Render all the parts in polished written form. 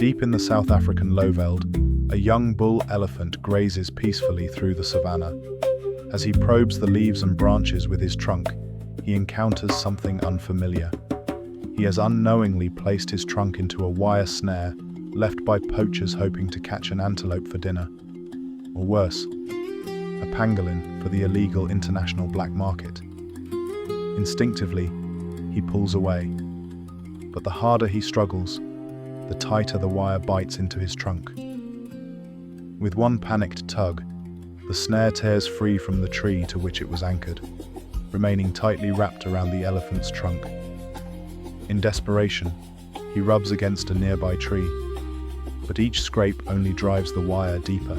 Deep in the South African lowveld, a young bull elephant grazes peacefully through the savanna. As he probes the leaves and branches with his trunk, he encounters something unfamiliar. He has unknowingly placed his trunk into a wire snare left by poachers hoping to catch an antelope for dinner. Or worse, a pangolin for the illegal international black market. Instinctively, he pulls away. But the harder he struggles, the tighter the wire bites into his trunk. With one panicked tug, the snare tears free from the tree to which it was anchored, remaining tightly wrapped around the elephant's trunk. In desperation, he rubs against a nearby tree, but each scrape only drives the wire deeper.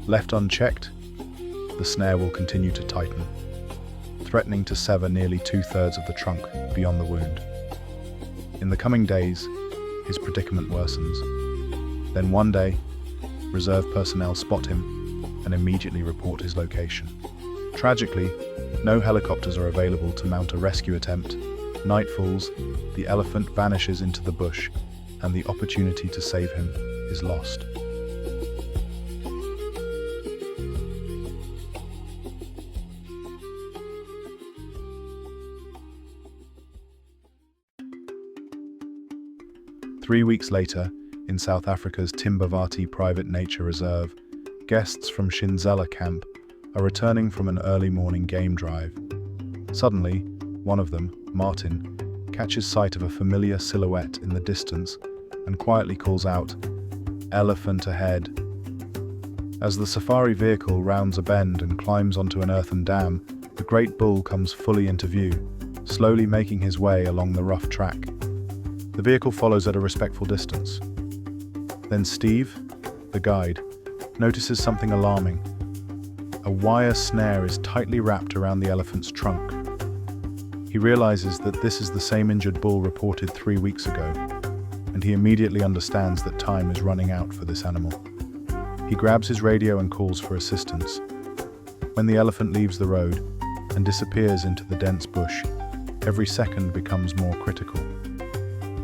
Left unchecked, the snare will continue to tighten, threatening to sever nearly 2/3 of the trunk beyond the wound. In the coming days, his predicament worsens. Then one day, reserve personnel spot him and immediately report his location. Tragically, no helicopters are available to mount a rescue attempt. Night falls, the elephant vanishes into the bush, and the opportunity to save him is lost. Three weeks later, in South Africa's Timbabati Private Nature Reserve, guests from Shinzela camp are returning from an early morning game drive. Suddenly, one of them, Martin, catches sight of a familiar silhouette in the distance and quietly calls out, "Elephant ahead." As the safari vehicle rounds a bend and climbs onto an earthen dam, the great bull comes fully into view, slowly making his way along the rough track. The vehicle follows at a respectful distance. Then Steve, the guide, notices something alarming. A wire snare is tightly wrapped around the elephant's trunk. He realizes that this is the same injured bull reported 3 weeks ago, and he immediately understands that time is running out for this animal. He grabs his radio and calls for assistance. When the elephant leaves the road and disappears into the dense bush, every second becomes more critical.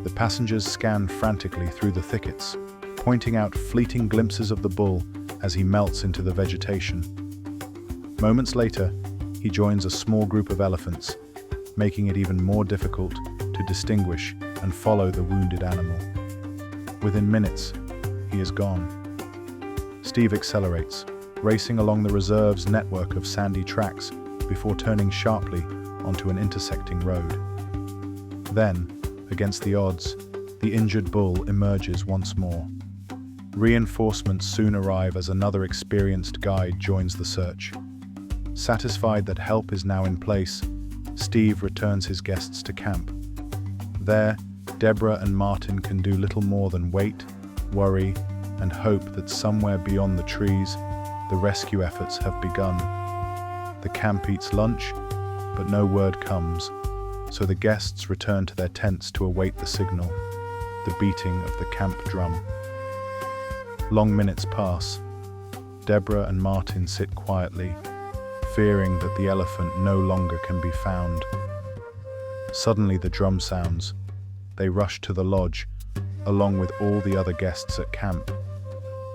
The passengers scan frantically through the thickets, pointing out fleeting glimpses of the bull as he melts into the vegetation. Moments later, he joins a small group of elephants, making it even more difficult to distinguish and follow the wounded animal. Within minutes, he is gone. Steve accelerates, racing along the reserve's network of sandy tracks before turning sharply onto an intersecting road. Then, against the odds, the injured bull emerges once more. Reinforcements soon arrive as another experienced guide joins the search. Satisfied that help is now in place, Steve returns his guests to camp. There, Deborah and Martin can do little more than wait, worry, and hope that somewhere beyond the trees, the rescue efforts have begun. The camp eats lunch, but no word comes, so the guests return to their tents to await the signal, the beating of the camp drum. Long minutes pass. Deborah and Martin sit quietly, fearing that the elephant no longer can be found. Suddenly the drum sounds. They rush to the lodge, along with all the other guests at camp.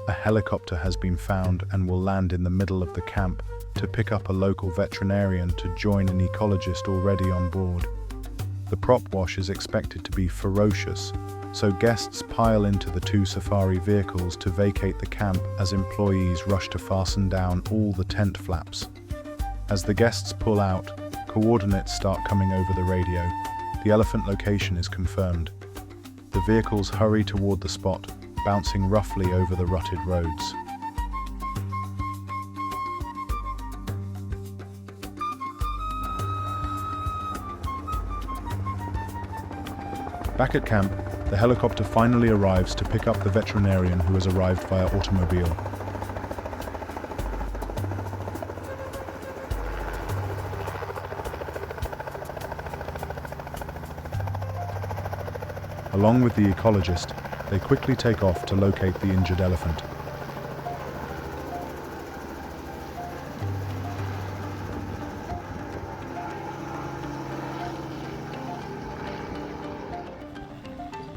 A helicopter has been found and will land in the middle of the camp to pick up a local veterinarian to join an ecologist already on board. The prop wash is expected to be ferocious, so guests pile into the 2 safari vehicles to vacate the camp as employees rush to fasten down all the tent flaps. As the guests pull out, coordinates start coming over the radio. The elephant location is confirmed. The vehicles hurry toward the spot, bouncing roughly over the rutted roads. Back at camp, the helicopter finally arrives to pick up the veterinarian who has arrived via automobile. Along with the ecologist, they quickly take off to locate the injured elephant.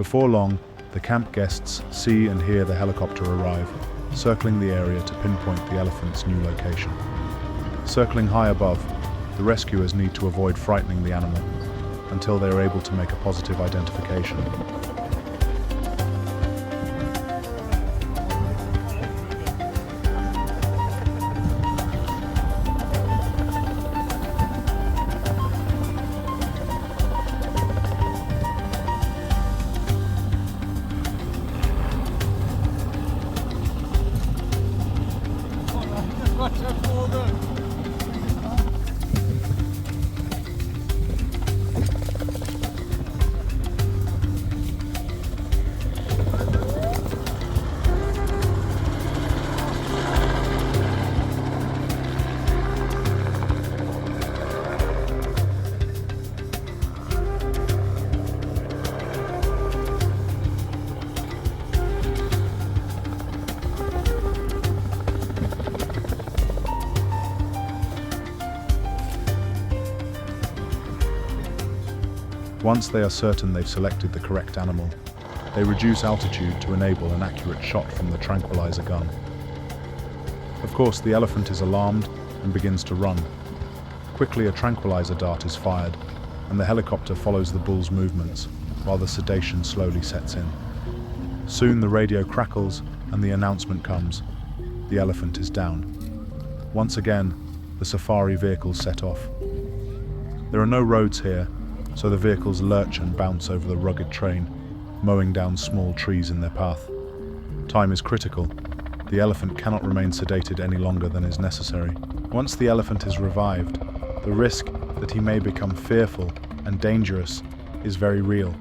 Before long, The camp guests see and hear the helicopter arrive, circling the area to pinpoint the elephant's new location. Circling high above, the rescuers need to avoid frightening the animal until they are able to make a positive identification. Once they are certain they've selected the correct animal, they reduce altitude to enable an accurate shot from the tranquilizer gun. Of course, the elephant is alarmed and begins to run. Quickly, a tranquilizer dart is fired, and the helicopter follows the bull's movements while the sedation slowly sets in. Soon the radio crackles and the announcement comes: the elephant is down. Once again, the safari vehicles set off. There are no roads here, so the vehicles lurch and bounce over the rugged terrain, mowing down small trees in their path. Time is critical. The elephant cannot remain sedated any longer than is necessary. Once the elephant is revived, the risk that he may become fearful and dangerous is very real,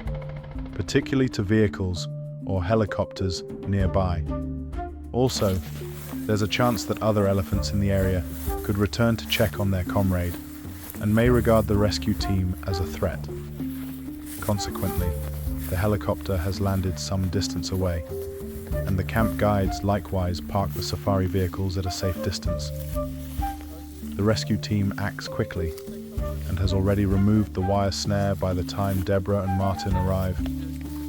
particularly to vehicles or helicopters nearby. Also, there's a chance that other elephants in the area could return to check on their comrade and may regard the rescue team as a threat. Consequently, the helicopter has landed some distance away, and the camp guides likewise park the safari vehicles at a safe distance. The rescue team acts quickly and has already removed the wire snare by the time Deborah and Martin arrive.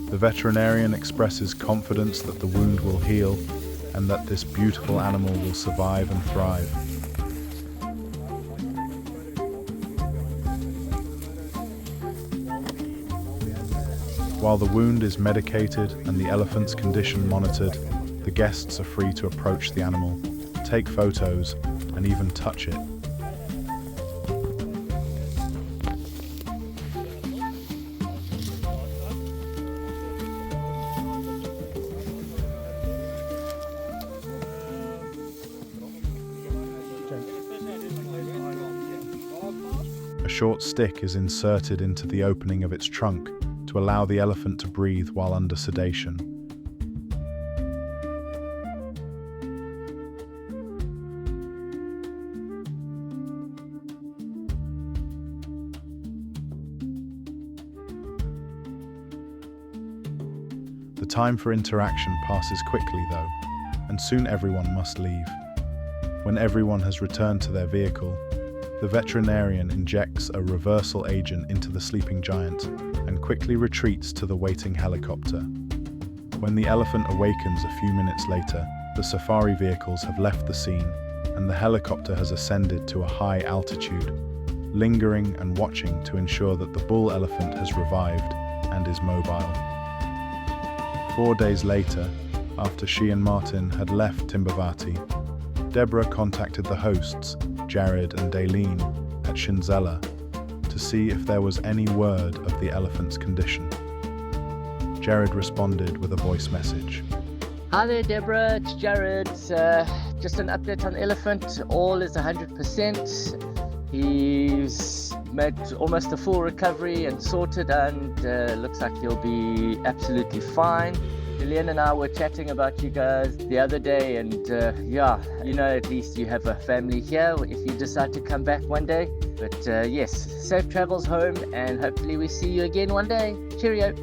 The veterinarian expresses confidence that the wound will heal and that this beautiful animal will survive and thrive. While the wound is medicated and the elephant's condition monitored, the guests are free to approach the animal, take photos, and even touch it. A short stick is inserted into the opening of its trunk to allow the elephant to breathe while under sedation. The time for interaction passes quickly though, and soon everyone must leave. When everyone has returned to their vehicle, the veterinarian injects a reversal agent into the sleeping giant and quickly retreats to the waiting helicopter. When the elephant awakens a few minutes later, the safari vehicles have left the scene and the helicopter has ascended to a high altitude, lingering and watching to ensure that the bull elephant has revived and is mobile. 4 days later, after she and Martin had left Timbabati, Deborah contacted the hosts, Jared and Daleen, at Shinzela to see if there was any word of the elephant's condition. Jared responded with a voice message. Hi there, Deborah. It's Jared. Just an update on the elephant. All is 100%. He's made almost a full recovery and sorted, and looks like he'll be absolutely fine. Julian and I were chatting about you guys the other day, and at least you have a family here if you decide to come back one day. But yes, safe travels home, and hopefully we see you again one day. Cheerio.